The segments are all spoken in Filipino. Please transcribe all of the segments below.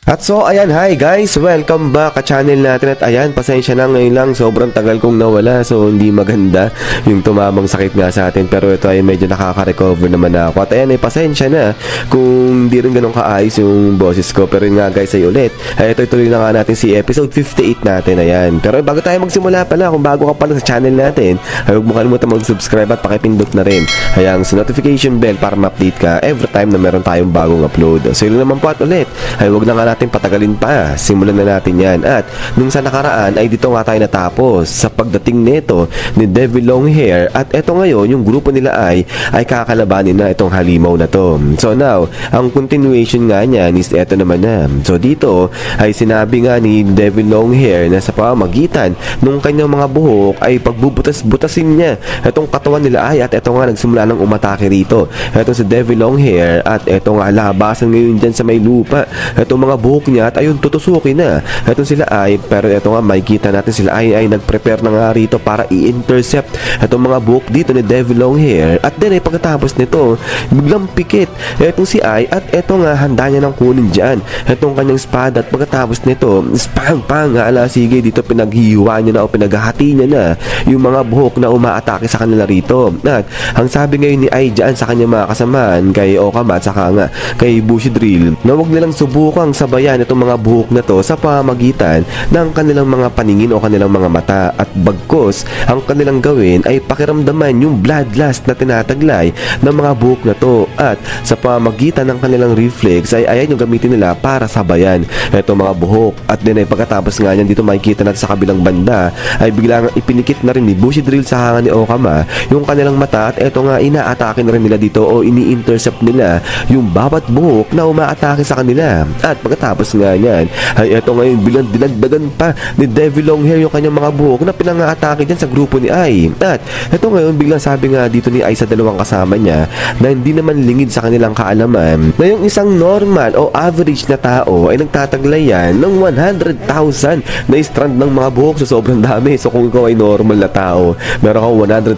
At so ayan, hi guys, welcome back ka channel natin. At ayan, pasensya na ngayon lang, sobrang tagal kong nawala, so hindi maganda yung tumamang sakit nga sa atin, pero ito ay medyo nakaka-recover naman ako. At ayan, ay pasensya na kung di rin ganun kaayos yung boses ko, pero yun nga guys, ay ulit ay ito, ituloy na nga natin si episode 58 natin. Ayan, pero bago tayo magsimula pala, kung bago ka pala sa channel natin, ay huwag mo kalimutan mag-subscribe at pakipindot na rin hayang sa notification bell para ma-update ka every time na meron tayong bagong upload. So yun naman po, at ulit ay huwag na nga natin patagalin pa, simulan na natin yan. At nung sa nakaraan ay dito nga tayo natapos sa pagdating nito ni Devil Longhair. At eto ngayon, yung grupo nila ay kakalabanin na itong halimaw na to. So now, ang continuation nga niyan is eto naman na. So dito ay sinabi nga ni Devil Longhair na sa pamamagitan nung kanyang mga buhok ay pagbubutas-butasin niya itong katawan nila ay, at eto nga nagsimula ng umatake rito. Eto si Devil Longhair, at eto nga labasan ngayon dyan sa may lupa. Etong mga buhok niya at ayun, tutusukin na. Etong sila ay, pero eto nga makikita natin sila ay nag-prepare na nga rito para i-intercept etong mga buhok dito ni Devil Longhair. At then ay pagkatapos nito, biglang pikit etong si Ai, at eto nga handa niya ng kunin dyan etong kanyang espada. At pagkatapos nito, spang-pang nga ala, sige, dito pinaghihiwa niya na o pinaghahati niya na yung mga buhok na umaatake sa kanila rito. At ang sabi ngayon ni Ai dyan sa kanyang mga kasamaan, kay Okama at saka nga kay Bushido, na huwag nilang subukang sabayan itong mga buhok na to sa pamamagitan ng kanilang mga paningin o kanilang mga mata, at bagkos ang kanilang gawin ay pakiramdaman yung bloodlust na tinataglay ng mga buhok na to, at sa pamamagitan ng kanilang reflex ay ayan yung gamitin nila para sabayan itong mga buhok. At din ay pagkatapos nga niyan, dito makikita natin sa kabilang banda ay biglang ipinikit na rin ni Bushido sa hanga ni Okama yung kanilang mata, at eto nga inaatake na rin nila dito o ini-intercept nila yung bawat buhok na umaatake sa kanila. At pagkatapos nga niyan ay eto ngayon bilang dinagdagan pa ni Devil Longhair yung kanyang mga buhok na pinang-aatake dyan sa grupo ni Ai. At eto ngayon biglang sabi nga dito ni Ai sa dalawang kasama niya na hindi naman lingid sa kanilang kaalaman na yung isang normal o average na tao ay nagtataglay yan ng 100,000 na strand ng mga buhok. So sobrang dami. So kung ikaw ay normal na tao, meron kang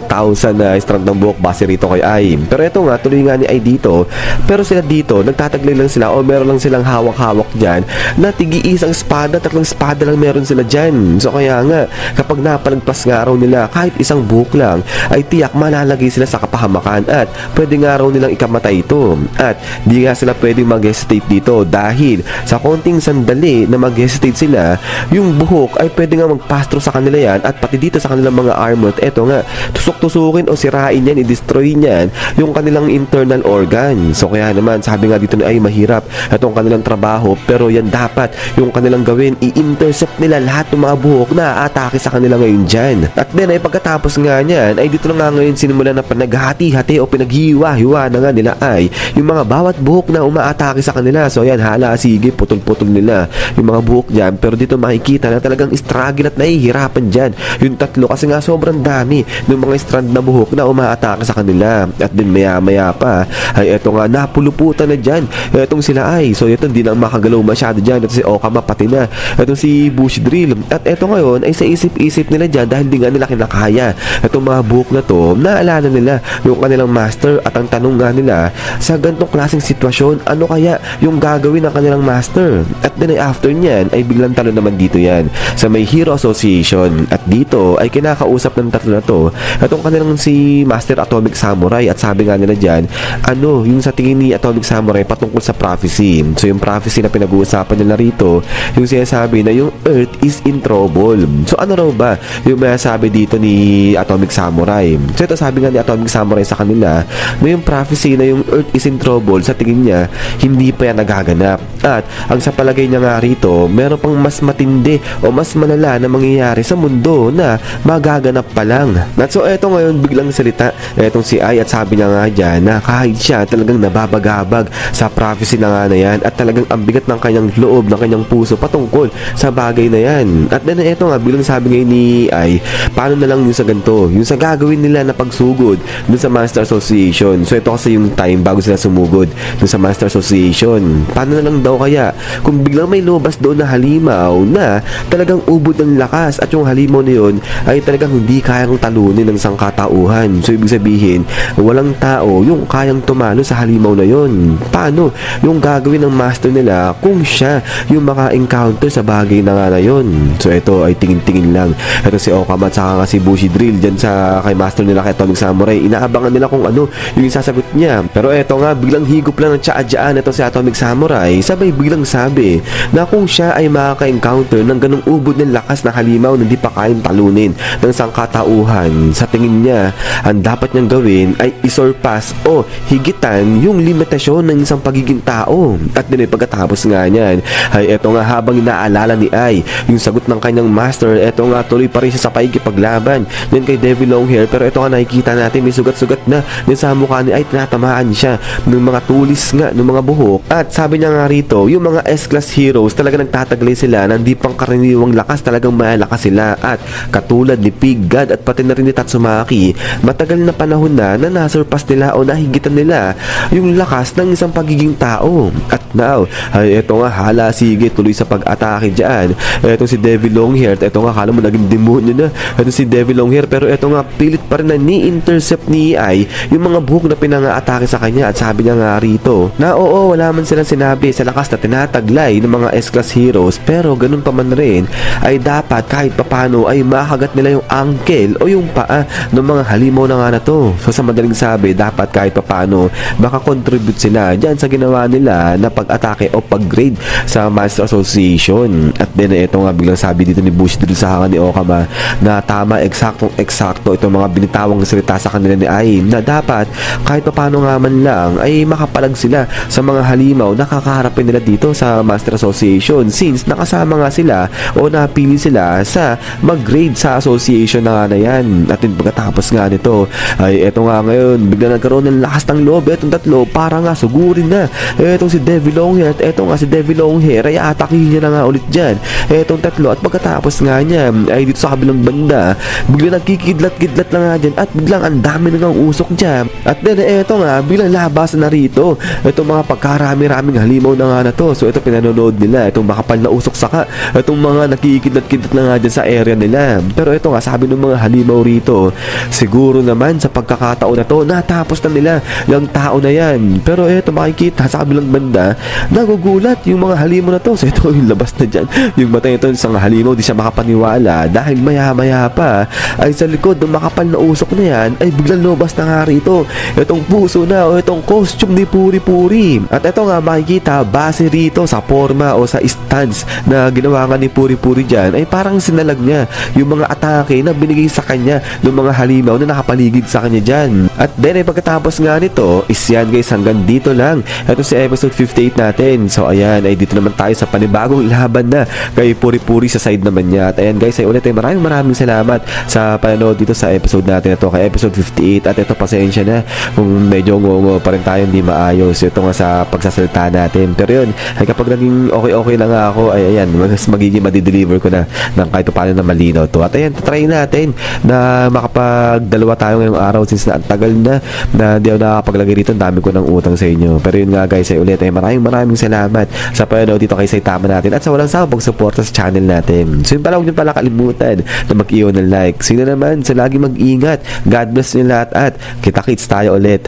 100,000 na strand ng buhok base rito kay Ai. Pero eto nga, tuloy nga ni Ai dito, pero sila dito nagtataglay lang sila o meron lang silang hawak-hawak dyan na tigi-isang espada, tatlong espada lang meron sila dyan. So kaya nga, kapag napalagpas nga raw nila kahit isang buhok lang, ay tiyak malalagay sila sa kapahamakan, at pwede nga raw nilang ikamatay ito. At di nga sila pwedeng mag-hesitate dito dahil sa konting sandali na mag-hesitate sila, yung buhok ay pwede nga magpastro sa kanila yan, at pati dito sa kanilang mga armor. At eto nga, tusok-tusukin o sirain yan, i-destroy niyan yung kanilang internal organ. So kaya naman, sabi nga dito na ay mahirap itong kanilang trabaho, pero yan dapat yung kanilang gawin, i-intercept nila lahat ng mga buhok na atake sa kanila ngayon dyan. At then ay pagkatapos nga niyan ay dito na nga ngayon sinimula na panaghati-hati o pinaghiwa-hiwa na nga nila ay yung mga bawat buhok na umaatake sa kanila. So yan, hala, sige, putol-putol nila yung mga buhok dyan, pero dito makikita na talagang struggle at nahihirapan dyan yung tatlo, kasi nga sobrang dami ng mga strand na buhok na umaatake sa kanila. At then maya-maya pa ay eto nga, napuluputan na dyan etong sila Ai. So ito, hindi na makagalaw masyado dyan. Ito si Okama, pati na itong si Bushido. At eto ngayon ay sa isip-isip nila dyan, dahil di nga nila kinakaya itong mga buhok na to, naalala nila yung kanilang master. At ang tanong nga nila, sa ganitong klaseng sitwasyon, ano kaya yung gagawin ng kanilang master? At then ay after nyan ay biglang talo naman dito yan sa may Hero Association. At dito ay kinakausap ng tatlo na to itong kanilang si Master Atomic Samurai. At sabi nga nila dyan, ano yung sa tingin ni Atomic Samurai patungkol sa prophecy. So yung prophecy na pinag-uusapan nila rito, yung sinasabi na yung Earth is in trouble. So ano raw ba yung masasabi dito ni Atomic Samurai? So ito, sabi nga ni Atomic Samurai sa kanila na yung prophecy na yung Earth is in trouble, sa tingin niya hindi pa yan nagaganap. At ang sa palagay niya nga rito, meron pang mas matindi o mas malala na mangyayari sa mundo na magaganap pa lang. At so eto ngayon biglang salita etong si Ai, at sabi niya nga dyan na kahit siya talagang nababagabag sa prophecy na nga na yan, at talagang ang bigat ng kanyang loob, ng kanyang puso patungkol sa bagay na yan. At then eto nga, bilang sabi ngayon ni Ai, paano na lang yung sa ganito, yung sa gagawin nila na pagsugod dun sa Master Association. So ito kasi yung time bago sila sumugod dun sa Master Association. Paano na lang daw kaya kung biglang may lobas doon na halimaw na talagang ubod ng lakas, at yung halimaw na yun ay talagang hindi kayang talunin ng sangkatauhan. So ibig sabihin, walang tao yung kayang tumalo sa halimaw na yun. Paano yung gagawin ng master nila kung siya yung maka-encounter sa bagay na nga na yun. So ito ay tingin-tingin lang. Ito si Okama at saka nga si Bushido-Drill dyan sa kay master nila kay Atomic Samurai. Inaabangan nila kung ano yung isasagot niya. Pero eto nga, biglang higop lang ng tsaa-dyaan ito si Atomic Samurai. Sabay biglang sabi na kung siya ay makaka-encounter ng ganung ubod ng lakas na halimaw na di pa kayang talunin ng sangkatauhan, sa tingin niya, ang dapat niyang gawin ay isurpass o higitan yung limitasyon ng isang pagiging tao. At din pagkatapos nga niyan, ay eto nga habang inaalala ni Ai yung sagot ng kanyang master, eto nga tuloy pa rin siya sa paikipaglaban yan kay Devil Longhair. Pero eto nga nakikita natin may sugat-sugat na din sa mukha ni Ai, tinatamaan siya ng mga tulis nga ng mga buhok. At sabi niya nga rito, yung mga S-class heroes talaga nagtataglay sila ng di pang karaniwang lakas, talagang malakas sila. At katulad ni Pig God at pati na rin ni Tatsumaki, matagal na panahon na nasurpass nila o nahigitan nila yung lakas ng isang pagiging tao. At now, ay eto nga hala sige tuloy sa pag-atake dyan. Eto si Devil Longhair, eto nga kala mo naging demonyo na eto si Devil Longhair, pero eto nga pilit pa rin na ni-intercept ni Ai yung mga buhok na pinanga-atake sa kanya. At sabi niya nga rito na oo, wala man silang sinabi sa lakas na tinataglay ng mga S-class heroes, pero ganun pa man rin ay dapat kahit papano ay makagat nila yung ankle o yung paa ng mga halimaw na nga na to. So sa madaling sabi, dapat kahit papano makakontribute sila dyan sa ginawa nila na pag-atake o pag-grade sa Master Association. At then ito nga biglang sabi dito ni Bushido sa hanga ni Okama na tama, eksaktong-eksakto itong mga binitawang salita sa kanila ni Ai na dapat kahit papano nga man lang ay makapalag sila sa mga halimaw na kakaharapin nila dito sa Master Association, since nakasama nga sila o napili sila sa mag-grade sa association na nga na yan. At din pagkatapos nga nito ay eto nga ngayon bigla nagkaroon ng lakas ng loob etong tatlo para nga sugurin na etong si Devil Longhair. At eto nga si Devil Longhair ay atakihin niya na nga ulit dyan etong tatlo. At pagkatapos nga niya ay dito sa kabilang banda bigla nagkikidlat-kidlat lang nga dyan at biglang ang dami na nga usok dyan. At then eto nga biglang labasan na rito etong mga pagkarami-raming halimaw na nga na to. So ito pinanonood nila itong makapal na usok, saka itong mga nakikidlat-kidlat na nga dyan sa area nila. Pero ito nga sabi ng mga halimaw rito, siguro naman sa pagkakataon na to natapos na nila yung tao na yan. Pero ito makikita sa kabilang banda nagugulat yung mga halimaw na to. So ito yung labas na dyan yung mata nito isang halimaw, di siya makapaniwala dahil maya-maya pa ay sa likod ng makapal na usok na yan ay biglang lobas na nga rito itong puso na o itong costume ni Puri-Puri. At ito nga makikita base rito sa forma o sa stance na ginawa nga ni Puri-Puri dyan ay parang sinalag niya yung mga atake na binigay sa kanya ng mga halimaw na nakapaligid sa kanya dyan. At then ay pagkatapos nga nito is yan guys, hanggang dito lang ito si episode 58 natin. So ayan ay dito naman tayo sa panibagong laban na kay Puri-Puri sa side naman niya. At ayan guys ay ulit ay maraming salamat sa panonood dito sa episode natin ito, kay episode 58. At ito pasensya na kung medyo ngongo pa rin tayo, hindi maayos ito nga sa pagsasalita natin. Pero yun ay kapag naging okay na nga ako ay ayan mas magiging madideliver ko na ng kahit paano na malinaw to. At ayan try natin na makapagdalawa tayo ngayong araw since na tagal na di ako nakakapaglagay rito. Ang dami ko ng utang sa inyo. Pero yun nga guys ay ulit ay maraming salamat sa panonood dito kay Saitama natin at sa walang sawang pagsuporta sa channel natin. So yun pala, huwag nyo pala kalimutan na mag-iwan ng like. Sino naman sa lagi mag-ingat. God bless nyo lahat at kita-kits tayo ulit.